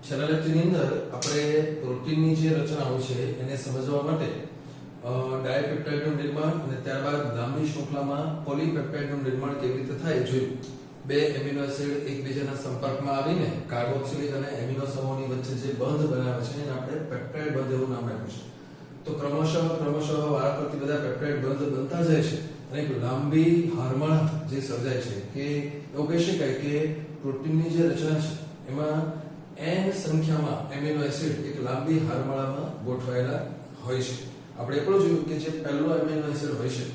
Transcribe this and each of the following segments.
છેલ્લા લેક્ચરની અંદર આપણે પ્રોટીનની જે રચનાઓ છે એને સમજવા માટે ડાયપેપ્ટાઇડનું નિર્માણ અને ત્યારબાદ લાંબી શૃંખલામાં પોલીપેપ્ટાઇડનું નિર્માણ કેવી રીતે થાય જોયું. બે એમિનો એસિડ એકબીજાના સંપર્કમાં આવીને કાર્બોક્સિલિક અને એમિનો સમૂહની વચ્ચે જે બંધ બનાવે છે એને આપણે પેપ્ટાઇડ બંધ એવું નામ આપ્યું છે. તો ક્રમશઃ વારાફરતી બધા પેપ્ટાઇડ બંધ બનતા જાય છે અને એક લાંબી હારમાળા જે સર્જાય છે કે એવું કહી શકાય કે પ્રોટીનની જે રચના છે એમાં n સંખ્યામાં એમિનો એસિડ એક લાંબી હારમાળામાં ગોઠવાયેલા હોય છે. આપણે એ પણ જોયું કે જે પહેલો એમિનો એસિડ હોય છે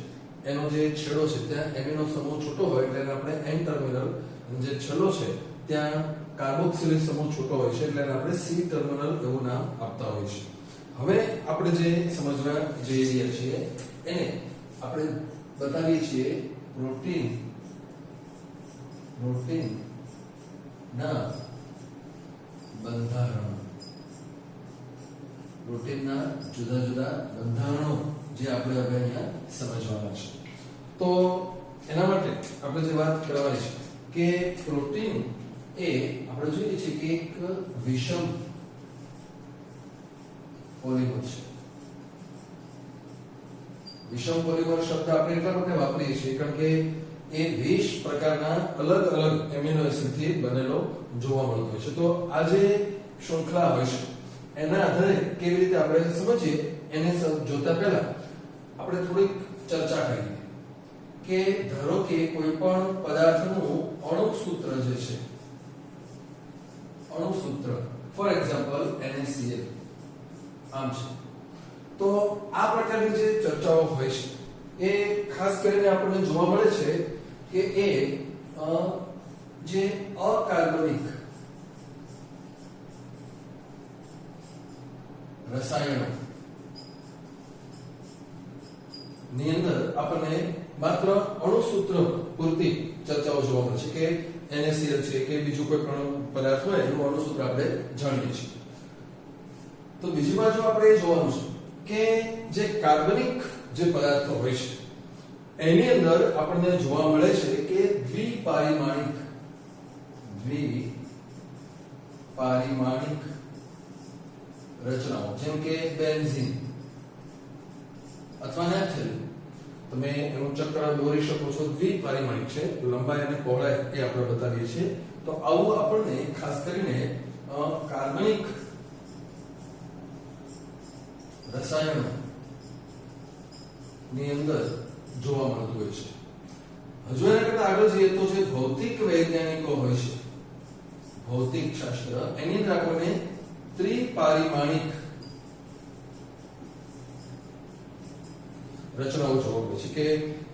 એનો જે છેડો છે ત્યાં એમિનો સમૂહ છોટો હોય એટલે એને આપણે n ટર્મિનલ, જે છેલ્લો છે ત્યાં કાર્બોક્સિલિક સમૂહ છોટો હોય છે એટલે એને આપણે c ટર્મિનલ એવું નામ આપતા હોઈએ છીએ. હવે આપણે જે સમજવા જઈ રહ્યા છીએ એને આપણે બતાવીએ છીએ પ્રોટીન ના બંધારણ. પ્રોટીનના જુદા જુદા બંધારણો જે આપણે હવે અહીંયા સમજવાના છે. તો એના માટે આપણે જે વાત કરવાની છે કે પ્રોટીન એ આપણે જોઈએ છીએ કે એક વિષમ પોલિમર છે. વિષમ પોલિમર શબ્દ આપણે એટલા માટે વાપરીએ છીએ કારણ કે એ 20 પ્રકારના અલગ અલગ એમિનો એસિડ થી બનેલો જોવા મળતો હોય છે. તો આ જે શૃંખલા હોય છે એના આધારે કેવી રીતે આપણે સમજીએ એને જોતા પહેલા આપણે થોડીક ચર્ચા કરીએ કે ધારો કે કોઈ પણ પદાર્થનું અણુસૂત્ર જે છે, અણુસૂત્ર ફોર એક્ઝામ્પલ NaCl આમ છે. તો આ પ્રકારની જે ચર્ચાઓ હોય છે એ ખાસ કરીને આપણને જોવા મળે છે કે એ જે અકાર્બનિક રસાયણો ની અંદર આપણને માત્ર અણુસૂત્ર પૂરતી ચર્ચાઓ જોવા મળે છે કે NaCl છે કે બીજું કોઈ પણ પદાર્થ હોય એનું અણુસૂત્ર આપણે જાણીએ છીએ. તો બીજી બાજુ આપણે એ જોવાનું છે કે જે કાર્બનિક જે પદાર્થો હોય છે એની અંદર આપણને જોવા મળે છે કે દ્વિપારિમાણિક રચનાઓ જેમ કે બેન્ઝીન અથવા નેપ્થેલિન. તમે એનું ચક્ર દોરી શકો છો, દ્વિપારિમાણિક છે, લંબાઈ અને પહોળાઈ એ આપણે બતાવીએ છીએ. તો આવું આપણને ખાસ કરીને કાર્બનિક રસાયણો ની અંદર જોવા મળતું હોય છે. હજુ એના કરતા આગળ જઈએ તો જે ભૌતિક વૈજ્ઞાનિકો હોય છે, ભૌતિક શાસ્ત્ર, એની અંદર આપણને ત્રિપારિમાણિક રચનાઓ જોવા મળે છે કે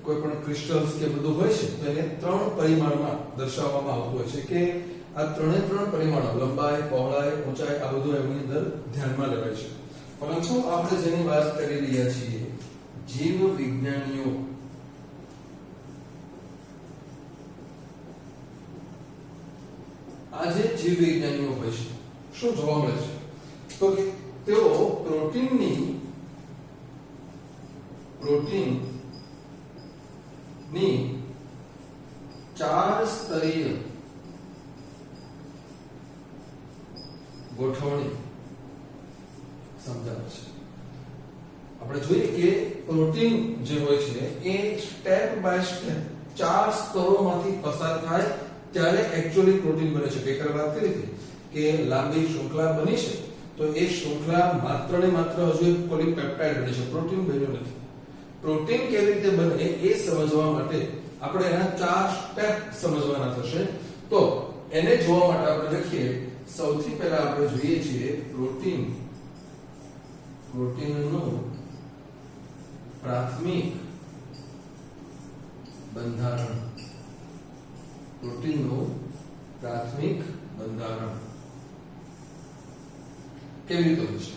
કોઈ પણ ક્રિસ્ટલ્સ કે બધું હોય છે તો એને 3 પરિમાણમાં દર્શાવવામાં આવતું હોય છે કે આ ત્રણે 3 પરિમાણો લંબાઈ, પહોળાઈ, ઊંચાઈ આ બધું એની અંદર ધ્યાનમાં લેવાય છે. પરંતુ આપણે જેની વાત કરી રહ્યા છીએ જીવ વિજ્ઞાનીઓ, આ જે જીવ વિજ્ઞાનીઓ હોય છે શું જોવા મળે છે તો કે તેઓ પ્રોટીનની 4 સ્તરીય ગોઠવણી સમજાવે છે. આપણે જોઈએ કે પ્રોટીન જે હોય છે એ સ્ટેપ બાય સ્ટેપ 4 સ્તરોમાંથી પસાર થાય ત્યારે એક્ચ્યુઅલી પ્રોટીન બને છે. ગઈકાલે વાત કરી હતી કે લાંબી શૃંખલા બની છે તો એ શૃંખલા માત્ર ને માત્ર હજુ એક પોલીપેપ્ટાઇડ બની છે, પ્રોટીન બન્યું નથી. પ્રોટીન કેવી રીતે બને એ સમજવા માટે આપણે એના 4 સ્ટેપ સમજવાના થશે. તો એને જોવા માટે આપણે લખીએ, સૌથી પહેલા આપણે જોઈએ છીએ પ્રોટીનનું પ્રાથમિક બંધારણ. પ્રોટીનનું પ્રાથમિક બંધારણ કેવી રીતે હોય છે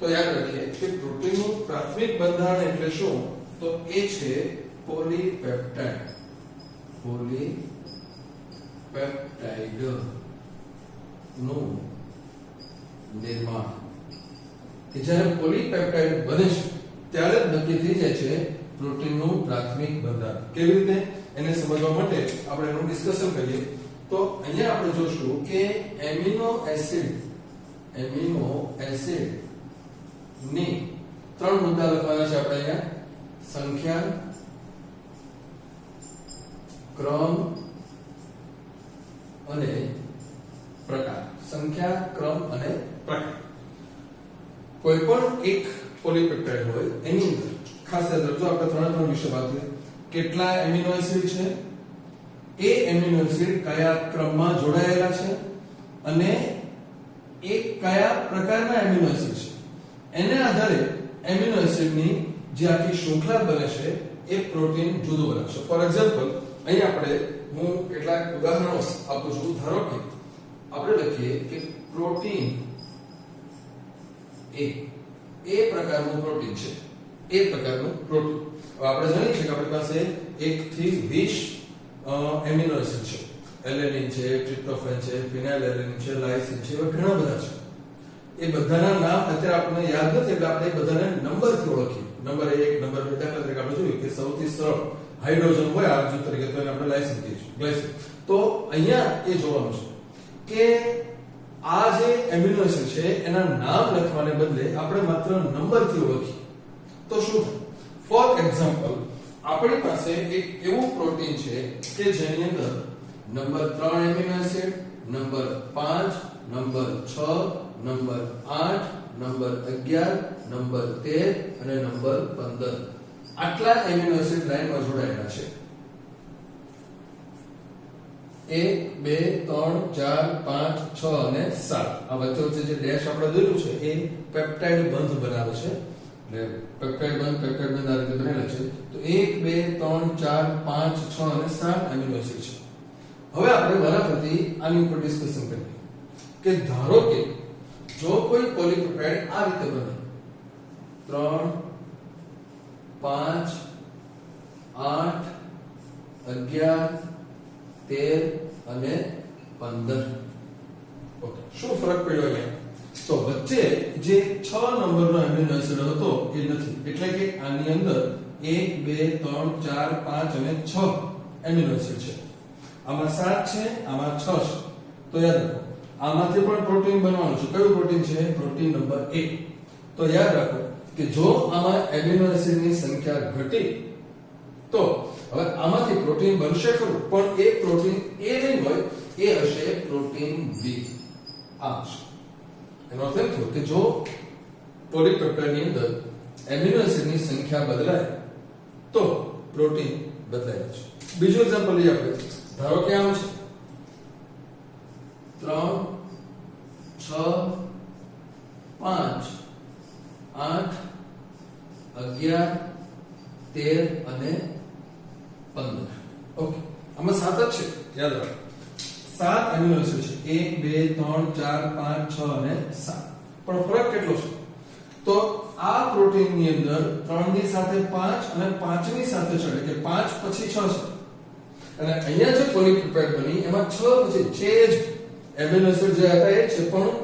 તો યાદ રાખીએ કે પ્રોટીનનું પ્રાથમિક બંધારણ એટલે શું? તો એ છે પોલીપેપ્ટાઇડ. પોલીપેપ્ટાઇડ નું નિર્માણ. કે જ્યારે પોલીપેપ્ટાઇડ બને છે ત્યારે જ નક્કી થઈ જાય છે પ્રોટીનનું પ્રાથમિક બંધારણ. કેવી રીતે એને સમજવા માટે આપણે એનું ડિસ્કશન કરીએ તો અહીંયા આપણે જોશું કે એમિનો એસિડ ની ત્રણ મુદ્દા લખવાના છે આપણે અહીંયા સંખ્યા ક્રમ અને પ્રકાર સંખ્યા ક્રમ અને પ્રકાર કોઈ પણ એક પોલીપેપ્ટાઇડ હોય એની અંદર ખાસ યાદ રાખજો આપણે ત્રણ વિશે વાત કરી કેટલા એમિનો એસિડ છે એ એમિનો એસિડ કયા ક્રમમાં જોડાયેલા છે અને એ કયા પ્રકારના એમિનો એસિડ છે એને આધારે એમિનો એસિડની જે આખી શૃંખલા બને છે એ પ્રોટીન જુદું બનાવશે ફોર એક્ઝામ્પલ અહીં આપણે હું કેટલાક ઉદાહરણો આપું છું ધારો કે આપણે લખીએ કે પ્રોટીન એ પ્રકારનું પ્રોટીન છે એ પ્રકારનું પ્રોટીન હવે આપણે જાણીએ છીએ કે આપણી પાસે 1 થી 20 એમિનો એસિડ છે એલેનિન છે ટ્રિપ્ટોફેન છે ફિનાઇલેલેનિન છે લાઇસિન છે એવા ઘણા બધા છે એ બધાના નામ અત્યારે આપણને યાદ નથી એટલે આપણે એ બધાને નંબરથી ઓળખીએ નંબર 1 નંબર 2 દાખલા તરીકે આપણે જોયું કે સૌથી સરળ હાઇડ્રોજન હોય આર્જુ તરીકે તો એને આપણે લાઇસિન કહીશું ગ્લાયસિન તો અહીંયા એ જોવાનું છે કે આ જે એમિનો એસિડ છે એના નામ લખવાને બદલે આપણે માત્ર નંબરથી ઓળખીએ તો શું ફોર એક્ઝામ્પલ આપણી પાસે એક એવું પ્રોટીન છે કે જેની અંદર number 3 amino acid number 5 number 6 number 8 number 11 number 13 અને નંબર 15 આટલા એમિનો એસિડ લાઈનમાં જોડાયેલા છે 1 2 3 4 5 6 અને 7 આ વચ્ચે વચ્ચે જે ડેશ આપણે દોર્યું છે એ પેપ્ટાઇડ બંધ બનાવે છે એટલે પેપ્ટાઇડ બંધ આ રીતે બનેલા છે તો 1 2 3 4 5 6 અને 7 એમિનો એસિડ છે હવે આપણે વારાફરતી આની ઉપર ડિસ્કશન કરીએ કે ધારો કે જો કોઈ પોલીપેપ્ટાઇડ આ રીતે બને 3 5 8 11 13 અને 15 ઓકે શું ફરક પડ્યો અહીંયા તો વચ્ચે જે 6 નંબરનો એમિનો એસિડ હતો એ નથી એટલે કે આની અંદર 1 2 3 4 5 અને 6 એમિનો એસિડ છે આમાં 7 છે આમાં 6 છે તો યાદ રાખો આમાંથી પણ પ્રોટીન બનવાનું છે કયું પ્રોટીન છે પ્રોટીન નંબર 1 તો યાદ રાખો કે જો આમાં એમિનો એસિડની સંખ્યા ઘટી તો હવે આમાંથી પ્રોટીન બનશે ખરું પણ એ પ્રોટીન એ નહીં હોય એ હશે પ્રોટીન બી આ હશે એનો અર્થ એમ થયો કે જો પોલીપેપ્ટાઇડની અંદર એમિનો એસિડની સંખ્યા બદલાય તો પ્રોટીન બદલાય છે બીજું એક્ઝામ્પલ લઈએ આપણે ધારો કે આમ છે 3 6 5 8 11 13 અને 15 ઓકે આમાં 7 જ છે યાદ રાખો 7 એમિનો એસિડ છે 1 2 3 4 5 6 અને 7 પણ ફરક કેટલો છે તો આ પ્રોટીન ની અંદર 3 ની સાથે 5 અને 5 ની સાથે ચડે કે 5 પછી 6 છે અને અહીંયા જે પોલીપેપ્ટાઇડ બની એમાં 6 પછી છે જ એમિનો એસિડ જે હતા એ છે પણ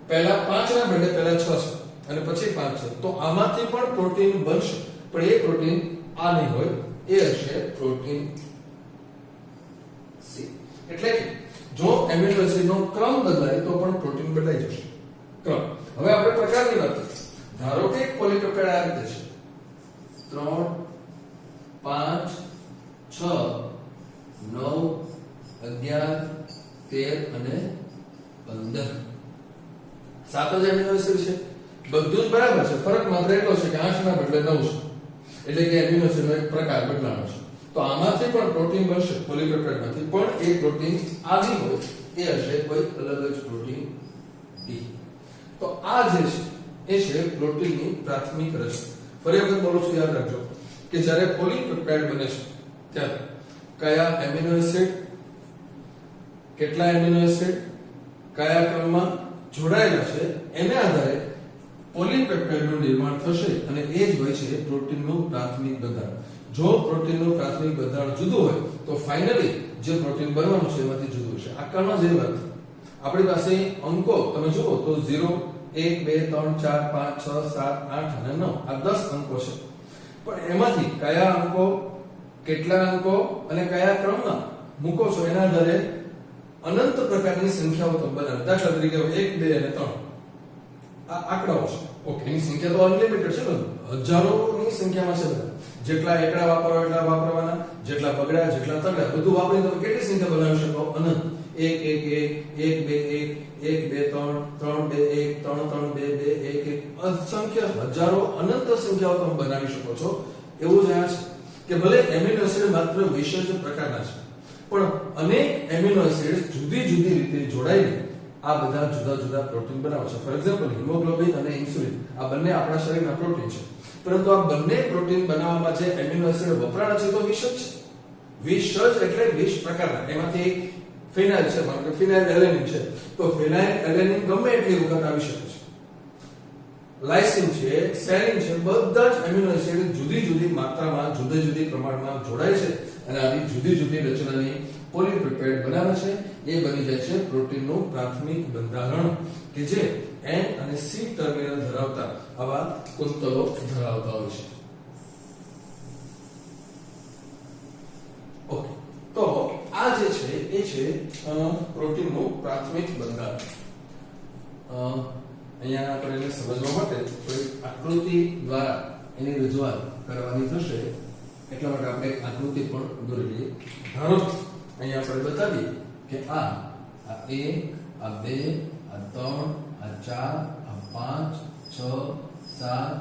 પહેલા 5 ના બદલે પહેલા 6 છે અને પછી 5 છે તો આમાંથી પણ પ્રોટીન બનશે પણ એ પ્રોટીન આ નહીં હોય એ હશે પ્રોટીન સી એટલે કે જો એમિનો એસિડનો ક્રમ બદલાય તો પણ પ્રોટીન બદલાઈ જશે ક્રમ હવે આપણે પ્રકારની વાત કરીએ ધારો કે એક પોલીપેપ્ટાઇડ આ રીતે છે 3 5 6 9 11 13 અને 15 7 જ એમિનો એસિડ છે બધું જ બરાબર છે ફરક માત્ર એટલો છે કે 8 ના બદલે 9 છે એટલે કે એમિનો એસિડનો એક પ્રકાર બદલાવાનો છે તો આમાંથી પણ પ્રોટીન બનશે પોલીપેપ્ટાઇડમાંથી પણ એ પ્રોટીન આવી હોય એ હશે કોઈ અલગ જ પ્રોટીન ડી તો આ જે છે એ છે પ્રોટીનની પ્રાથમિક રચના ફરી વખત બોલું છું યાદ રાખજો કે જ્યારે પોલીપેપ્ટાઇડ બને છે ત્યારે કયા એમિનો એસિડ કેટલા એમિનો એસિડ કયા ક્રમમાં જોડાયેલા છે એને આધારે પોલીપેપ્ટાઇડનું નિર્માણ થશે અને એ જ હોય છે પ્રોટીનનું પ્રાથમિક બંધારણ જો પ્રોટીનનું પ્રાથમિક બંધારણ જુદું હોય તો ફાઇનલી જે પ્રોટીન બનવાનું છે એમાંથી જુદું હશે આ કારણો જ વાત આપણી પાસે અંકો તમે જુઓ તો 0 1 2 3 4 5 6 7 8 અને 9 આ 10 અંકો છે પણ એમાંથી કયા અંકો કેટલા અંકો અને કયા ક્રમમાં મૂકો છો એના આધારે અનંત પ્રકારની સંખ્યાઓ તો બનાવે. દાખલા તરીકે 1 2 અને 3 આ આંકડાઓ છે. ઓકે, એની સંખ્યા તો અનલિમિટેડ છે, બધું હજારોની સંખ્યામાં છે. બધા જેટલા એકડા વાપરવા એટલા વાપરવાના, જેટલા બગડા જેટલા તગડા બધું વાપરીને તમે કેટલી સંખ્યા બનાવી શકો? અનંત. 1 1 1 1 2 1 3 2 1 3 3 2 2 1 1 અસંખ્ય હજારો અનંત સંખ્યાઓ તમે બનાવી શકો છો. એવું જ આ છે કે ભલે એમિનો એસિડ માત્ર 20 જ પ્રકારના છે, પણ અનેક એમિનો એસિડ જુદી જુદી રીતે જોડાઈને આ બધા જુદા જુદા પ્રોટીન બનાવે છે. ફોર એક્ઝામ્પલ, હિમોગ્લોબિન અને ઇન્સ્યુલિન આ બંને આપણા શરીરના પ્રોટીન છે, પરંતુ આ બંને પ્રોટીન બનાવવામાં જે એમિનો એસિડ વપરાણા છે તો 20 જ છે. 20 જ એટલે 20 પ્રકારના. એમાંથી ફિનાઇલ છે, કારણ કે ફિનાઇલ એલેનિન છે, તો ફિનાઇલ એલેનિન ગમે એટલી વખત આવી શકે છે. લાઇસિન છે, સેરિન છે, બધા જ એમિનો એસિડ જુદી જુદી માત્રામાં, જુદી જુદી પ્રમાણમાં જોડાય છે અને આવી જુદી જુદી રચનાની પોલીપેપ્ટાઇડ બનાવે છે. એ બની જાય છે પ્રોટીનનું પ્રાથમિક બંધારણ, કે જે N અને C ટર્મિનલ ધરાવતા આવા કુંતલો ધરાવતા હોય છે. ઓકે, તો આ જે છે એ છે પ્રોટીનનું પ્રાથમિક બંધારણ. અહીંયા આપણે એને સમજવા માટે કોઈ આકૃતિ દ્વારા એની રજૂઆત કરવાની થશે, એટલા માટે આપણે એક આકૃતિ પણ દોરી લઈએ. ધારો અહીંયા આપણે બતાવીએ કે આ 1 આ 2 આ 3 આ 4 આ 5 6 7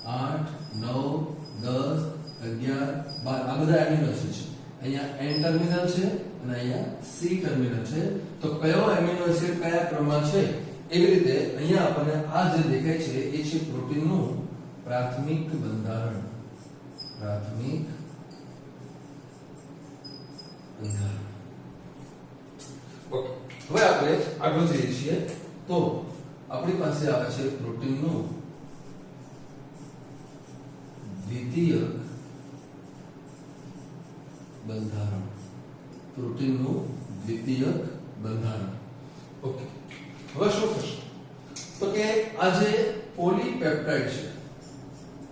8 9 10 11 12 આ બધા એમિનો એસિડ છે. અહીંયા N ટર્મિનલ છે અને અહીંયા C ટર્મિનલ છે. તો કયો એમિનો એસિડ કયા ક્રમમાં છે, એવી રીતે અહીંયા આપણને આ જે દેખાય છે એ છે પ્રોટીનનું પ્રાથમિક બંધારણ. પ્રાથમિક બંધારણ. ઓકે, હવે આપણે આગળ જઈએ છીએ. તો આપણી પાસે આવે છે પ્રોટીનનું દ્વિતીયક બંધારણ. પ્રોટીનનું દ્વિતીયક બંધારણ. ઓકે, હવે શું થશે? તો કે આ જે પોલીપેપ્ટાઇડ છે,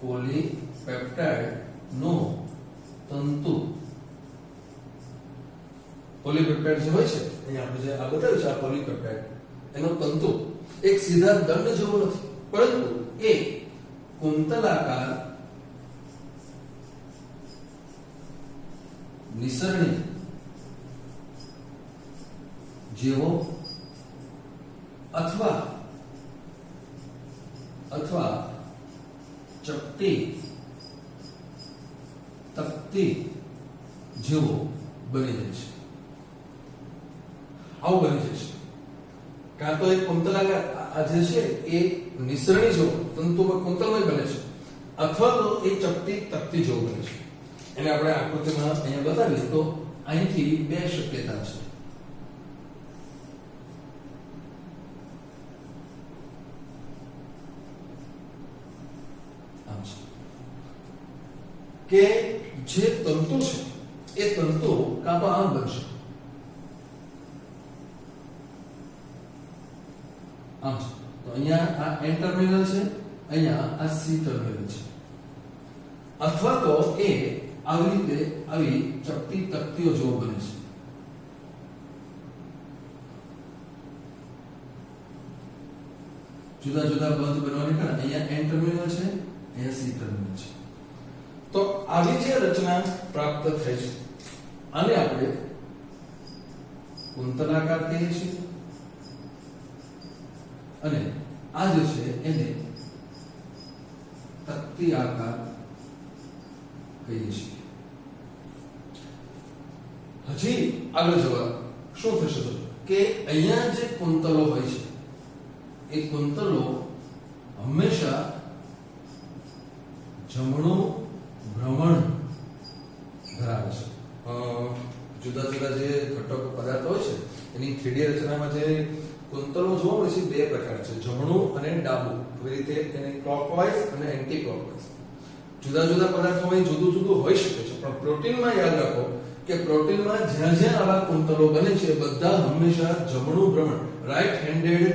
પોલીપેપ્ટાઇડ નો તંતુ, પોલીપેપ્ટાઇડ જે હોય છે અહીંયા આપણે જે આ બતાવ્યું છે, આ પોલીપેપ્ટાઇડ એનો તંતુ એક સીધા દંડ જેવો નથી, પરંતુ એક કુંતલાકાર નિસરણી જેવો અથવા ચપટી તકતી જેવો બની જાય છે. આવું બની જાય છે. કાં તો એક કુંતલાકાર આ જે છે એ નિસરણી જેવો તંતુમાં કુંતલમય બને છે, અથવા તો એ ચપટી તકતી જેવો બને છે. એને આપણે આકૃતિમાં અહીંયા બતાવીએ તો અહીંથી બે શક્યતા છે. કે જે તંતુ છે એ તંતુ કાં તો આમ બનશે, આમ છે. તો અહીંયા આ N ટર્મિનલ છે, અહીંયા આ C ટર્મિનલ છે, અથવા તો એ આવી રીતે આવી ચપટી તકતીઓ જેવો બને છે. જુદા જુદા બંધ બનવાની કારણ અહીંયા N ટર્મિનલ છે, અહીંયા C ટર્મિનલ છે. તો આવી જે રચના પ્રાપ્ત થઈ છે આને આપણે કુંતલાકાર કહીએ છીએ, અને આ જે છે એને તકતી આકાર કહીએ છીએ. હજી આગળ જવા શું થશે તો કે અહીંયા જે કુંતલો હોય છે એ કુંતલો હંમેશા જમણું ભ્રમણ ધરાવે છે. જુદા જુદા જે ઘટકો પદાર્થો હોય છે એની 3D રચનામાં જે કુંતલો જોવા મળે છે બે પ્રકાર છે, જમણું અને ડાબું. એવી રીતે એને ક્લોકવાઇઝ અને એન્ટી ક્લોકવાઇઝ જુદા જુદા પદાર્થોમાં જુદું જુદું હોઈ શકે છે. પણ પ્રોટીનમાં યાદ રાખો કે પ્રોટીનમાં જ્યાં જ્યાં આવા કુંતલો બને છે બધા હંમેશા જમણું ભ્રમણ, રાઈટ હેન્ડેડ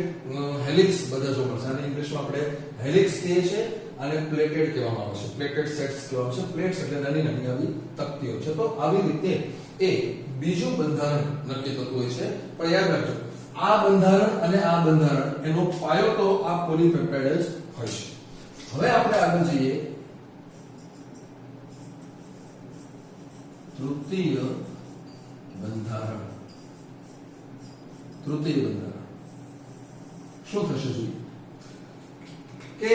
હેલિક્સ બધા જોવા મળશે. આને ઇંગ્લિશમાં આપણે હેલિક્સ કહીએ છીએ, આને પ્લેટેડ કહેવામાં આવે છે, પ્લેટેડ સેટ્સ કહેવામાં આવે છે. પ્લેટ્સ એટલે નાની નાની આવી તકતીઓ છે. તો આવી રીતે એ બીજું બંધારણ નક્કી થતું હોય છે. પણ યાદ રાખજો આ બંધારણ અને આ બંધારણ એનો પાયો તો આ પોલીપેપ્ટાઇડ જ હોય છે. હવે આપણે આગળ જઈએ તૃતીય બંધારણ. તૃતીય બંધારણ શું થશે જોઈએ કે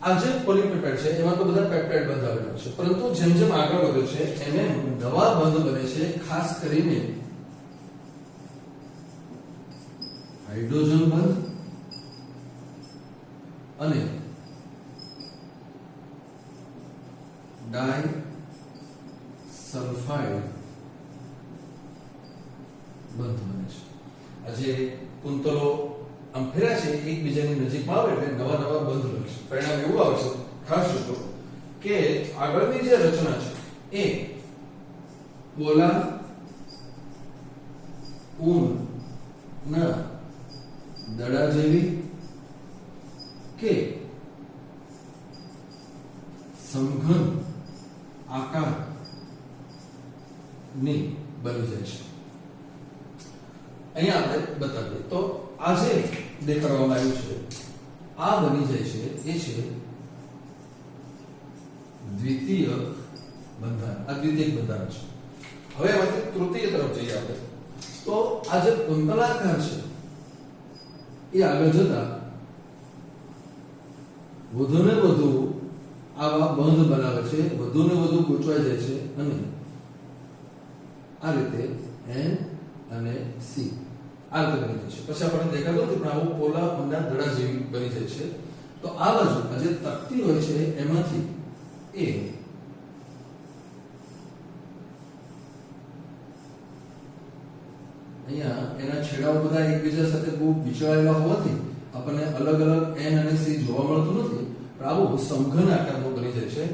આ જે પોલીપેપ્ટાઇડ છે એમાં તો બધા પેપ્ટાઇડ બંધ આવેલા છે, પરંતુ જેમ જેમ આગળ વધે છે એમ એમ નવા બંધ બને છે, ખાસ કરીને હાઇડ્રોજન બંધ અને ડાય સલ્ફાઇડ બંધ બને છે. આજે કુંતલો આમ ફેરા છે એકબીજાની નજીકમાં આવે એટલે નવા નવા બંધ બને છે. પરિણામ એવું આવશે ખાસ જોજો કે આગળની જે રચના છે એ બોલા ઊન ના દડા જેવી કે સમઘન આકાર ની બની જાય છે. અહીંયા આપણે બતાવીએ તો આ જે દેખાડવામાં આવ્યું છે આ બની જાય છે એ છે દ્વિતીય બંધારણ. આ દ્વિતીય બંધારણ છે. હવે એમાંથી તૃતીય તરફ જઈએ આપણે તો આ જે કુંતલાકાર છે એ આગળ જતા વધુ ને વધુ આવા બંધ બનાવે છે, વધુ ને વધુ ગૂંચવાઈ જાય છે અને આ રીતે N અને C આ રીતે બની જાય છે. પછી આપણને દેખાતું નથી પણ આવું પોલા ઊંડા દડા જેવી બની જાય છે. તો આ બાજુ આ જે તકતી હોય છે એમાંથી એ અહીંયા એના છેડાઓ બધા એકબીજા સાથે ખૂબ વિચળાયેલા હોવાથી આપણને અલગ અલગ N અને C જોવા મળતું નથી, પણ આવું સમઘન આકારનું બની જાય છે.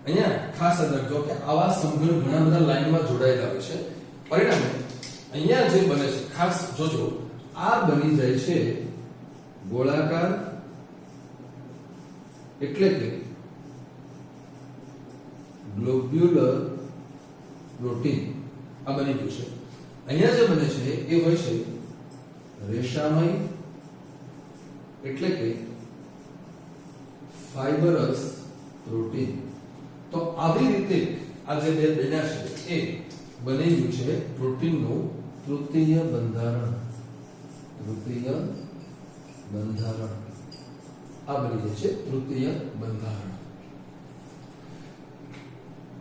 અહીંયા ખાસ યાદ રાખજો કે આવા સમઘન ઘણા બધા લાઈનમાં જોડાયેલા હોય છે. પરિણામે અહીંયા જે બને છે ખાસ જોજો આ બની જાય છે ગોળાકાર એટલે કે ગ્લોબ્યુલર પ્રોટીન. આ બની ગયું છે. અહીંયા જે બને છે એ હોય છે રેશામય એટલે કે ફાઇબરસ પ્રોટીન. તો આવી રીતે આ જે બે બન્યા છે એ બની ગયું છે પ્રોટીનનું તૃતીય બંધારણ. તૃતીય બંધારણ આ બની જાય છે તૃતીય બંધારણ.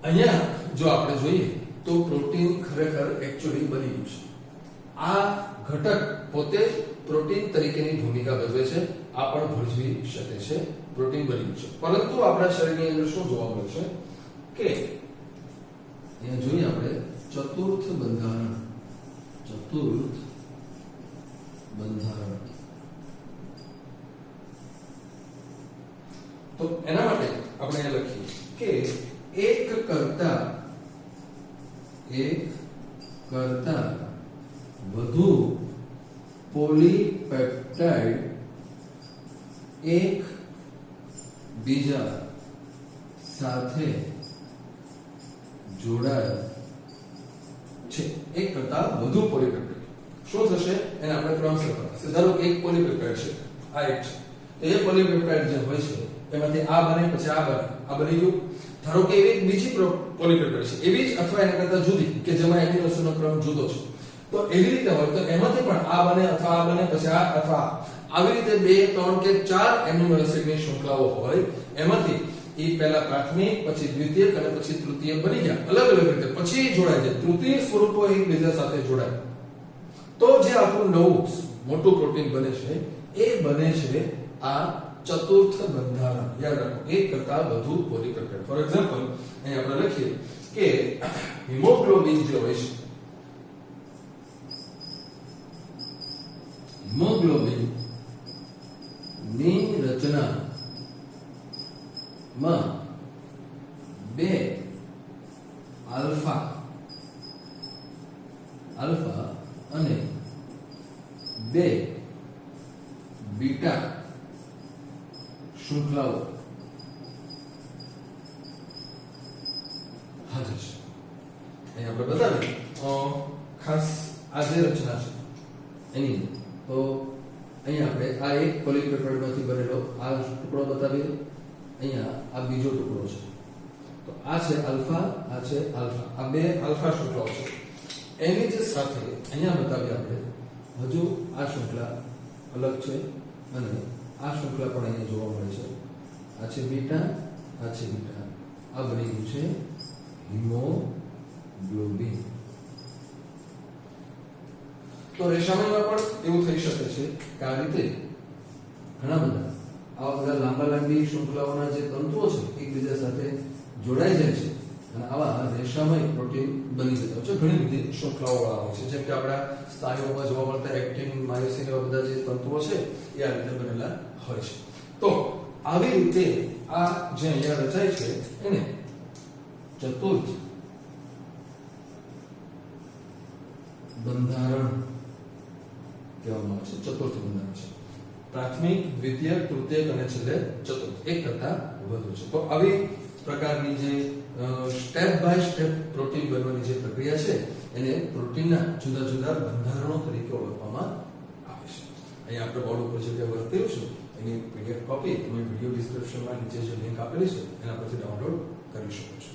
અહીંયા જો આપણે જોઈએ તો પ્રોટીન ખરેખર એક્ચ્યુઅલી બની ગયું છે. આ ઘટક પોતે પ્રોટીન તરીકેની ભૂમિકા ભજવે છે. આ પણ ભજવી શકે છે. પ્રોટીન બની ગયું છે. પરંતુ આપણા શરીરની અંદર શું જોવા મળે છે કે અહીંયા જોઈએ આપણે ચતુર્થ બંધારણ. ચતુર્થ બંધારણ તો એના માટે આપણે અહીંયા લખીએ કે એક કરતા વધુ પોલીપેપ્ટાઇડ એક બીજા સાથે જોડાયેલ છે. એક કરતા વધુ પોલીપેપ્ટાઇડ શું થશે એને આપણે ક્રમશઃ કરીશું. ધારો કે એક પોલીપેપ્ટાઇડ છે, આ એક છે, તો એ પોલીપેપ્ટાઇડ જે હોય છે એમાંથી આ બને પછી આ બને, આ બની ગયું. ધારો કે એવી બીજી પોલીપેપ્ટાઇડ છે એવી જ અથવા એના કરતા જુદી કે જેમાં એમિનો એસિડનો ક્રમ જુદો છે, તો એવી રીતે હોય તો એમાંથી પણ આ બને અથવા આ બને પછી આ અથવા આવી રીતે 2 3 કે 4 એમિનો એસિડની શૃંખલાઓ હોય. એમાંથી એ પહેલા પ્રાથમિક પછી દ્વિતીયક અને પછી તૃતીય બની ગયા અલગ અલગ રીતે, પછી જોડાય છે તૃતીય સ્વરૂપો એકબીજા સાથે જોડાય તો જે આપણું નવું મોટું પ્રોટીન બને છે એ બને છે આ ચતુર્થ બંધારણ. યાદ રાખો એક કરતા વધુ પોલીપેપ્ટાઇડ. ફોર એક્ઝામ્પલ અહીં આપણે લખીએ કે હિમોગ્લોબિન જે હોય છે, હિમોગ્લોબિન ની રચના માં 2 આલ્ફા અને 2 બીટા શૃંખલાઓ હાજર છે. અહીં આપણે બતાવીએ ખાસ આ જે રચના છે એની તો અહીંયા આપણે આ એક પોલીપેપ્ટાઇડમાંથી બનેલો આ ટુકડો બતાવીએ, અહીંયા આ બીજો ટુકડો છે. તો આ છે આલ્ફા, આ છે આલ્ફા, આ બે આલ્ફા શૃંખલાઓ છે. એની જ સાથે અહીંયા બતાવીએ આપણે હજુ આ શૃંખલા અલગ છે અને આ શૃંખલા પણ અહીંયા જોવા મળે છે. આ છે બીટા, આ છે બીટા, આ બની ગયું છે હિમોગ્લોબિન. તો રેશામણીમાં પણ એવું થઈ શકે છે કે આ રીતે ઘણા બધા આવા બધા લાંબી શૃંખલાઓના જે તંતુઓ છે એકબીજા સાથે જોડાઈ જાય છે અને આવા રેશામય પ્રોટીન બની જતા છે. ઘણી બધી શૃંખલાઓ હોય છે, જેમ કે આપણા સ્નાયુઓમાં જોવા મળતા એક્ટિન, માયોસિન એવા બધા જે તંતુઓ છે એ આ રીતે બનેલા હોય છે. તો આવી રીતે આ જે અહીંયા રચાય છે એને ચતુર્થ બંધારણ કહેવામાં આવે છે. ચતુર્થ બંધારણ છે. પ્રાથમિક, દ્વિતીયક, તૃતીયક અને છેલ્લે ચતુર્થ, એક કરતા વધુ છે. તો આવી પ્રકારની જે સ્ટેપ બાય સ્ટેપ પ્રોટીન બનવાની જે પ્રક્રિયા છે એને પ્રોટીનના જુદા જુદા બંધારણો તરીકે ઓળખવામાં આવે છે. અહીંયા આપણે બોર્ડ ઉપર જે વર્ક કર્યું છે એની પીડીએફ કોપી તમે વિડીયો ડિસ્ક્રિપ્શનમાં નીચે જે લિંક આપેલી છે એના પરથી ડાઉનલોડ કરી શકો છો.